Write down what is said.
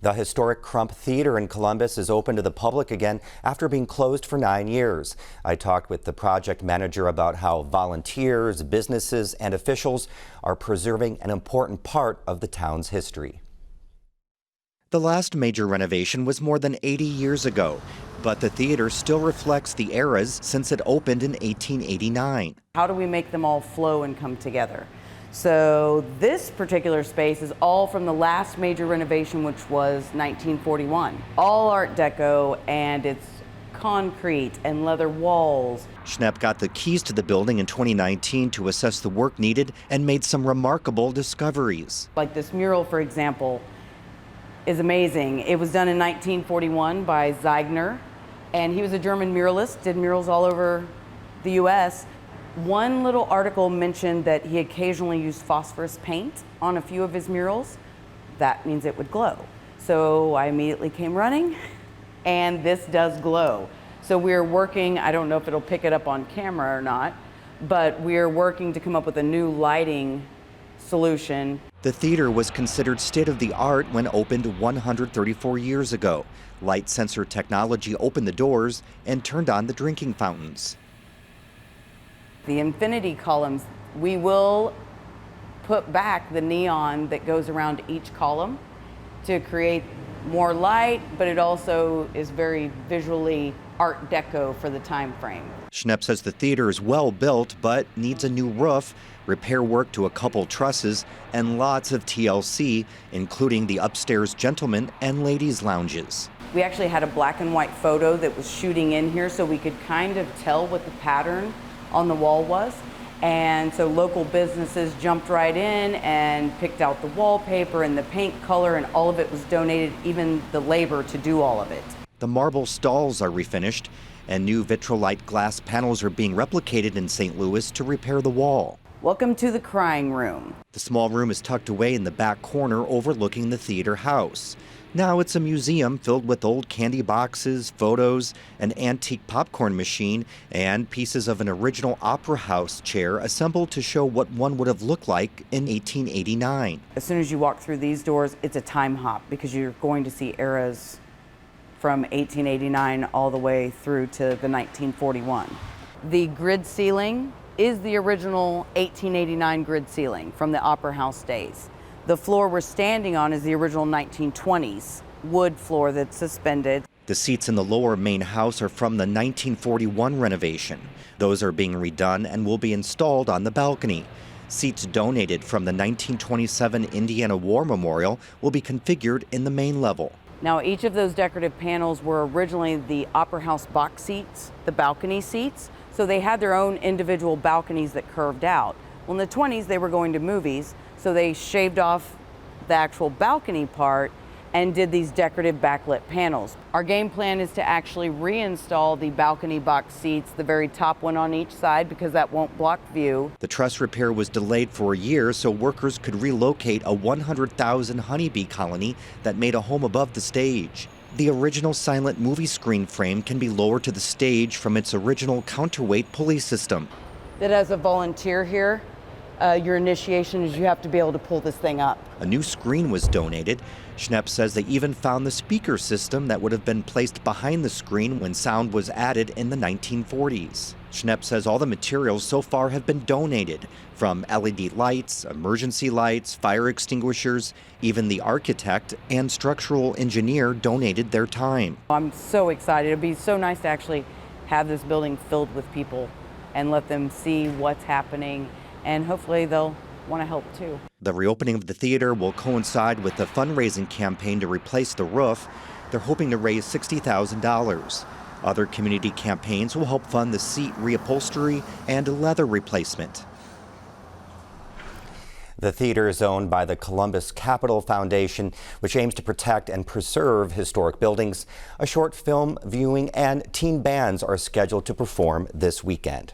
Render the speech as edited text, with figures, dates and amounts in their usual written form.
The historic Crump Theatre in Columbus is open to the public again after being closed for 9 years. I talked with the project manager about how volunteers, businesses, and officials are preserving an important part of the town's history. The last major renovation was more than 80 years ago, but the theater still reflects the eras since it opened in 1889. How do we make them all flow and come together? So this particular space is all from the last major renovation, which was 1941. All Art Deco, and it's concrete and leather walls. Schnepp got the keys to the building in 2019 to assess the work needed and made some remarkable discoveries. Like this mural, for example, is amazing. It was done in 1941 by Zeigner, and he was a German muralist, did murals all over the U.S. One little article mentioned that he occasionally used phosphorus paint on a few of his murals. That means it would glow. So I immediately came running, and this does glow. So we're working, I don't know if it'll pick it up on camera or not, but we're working to come up with a new lighting solution. The theater was considered state-of-the-art when opened 134 years ago. Light sensor technology opened the doors and turned on the drinking fountains. The infinity columns, we will put back the neon that goes around each column to create more light, but it also is very visually Art Deco for the time frame. Schnepp says the theater is well built, but needs a new roof, repair work to a couple trusses, and lots of TLC, including the upstairs gentlemen and ladies' lounges. We actually had a black and white photo that was shooting in here so we could kind of tell what the pattern on the wall was. And so local businesses jumped right in and picked out the wallpaper and the paint color, and all of it was donated, even the labor to do all of it. The marble stalls are refinished, and new Vitrolite glass panels are being replicated in St. Louis to repair the wall. Welcome to the crying room. The small room is tucked away in the back corner overlooking the theater house. Now it's a museum filled with old candy boxes, photos, an antique popcorn machine, and pieces of an original opera house chair assembled to show what one would have looked like in 1889. As soon as you walk through these doors, it's a time hop because you're going to see eras from 1889 all the way through to the 1941. The grid ceiling is the original 1889 grid ceiling from the Opera House days. The floor we're standing on is the original 1920s wood floor that's suspended. The seats in the lower main house are from the 1941 renovation. Those are being redone and will be installed on the balcony. Seats donated from the 1927 Indiana War Memorial will be configured in the main level. Now, each of those decorative panels were originally the Opera House box seats, the balcony seats, so they had their own individual balconies that curved out. Well, in the 20s, they were going to movies, so they shaved off the actual balcony part and did these decorative backlit panels. Our game plan is to actually reinstall the balcony box seats, the very top one on each side, because that won't block view. The truss repair was delayed for a year so workers could relocate a 100,000 honeybee colony that made a home above the stage. The original silent movie screen frame can be lowered to the stage from its original counterweight pulley system. That as a volunteer here, your initiation is you have to be able to pull this thing up. A new screen was donated. Schnepp says they even found the speaker system that would have been placed behind the screen when sound was added in the 1940s. Schnepp says all the materials so far have been donated, from LED lights, emergency lights, fire extinguishers. Even the architect and structural engineer donated their time. I'm so excited. It'd be so nice to actually have this building filled with people and let them see what's happening, and hopefully they'll want to help too. The reopening of the theater will coincide with the fundraising campaign to replace the roof. They're hoping to raise $60,000. Other community campaigns will help fund the seat reupholstery and a leather replacement. The theater is owned by the Columbus Capital Foundation, which aims to protect and preserve historic buildings. A short film viewing and teen bands are scheduled to perform this weekend.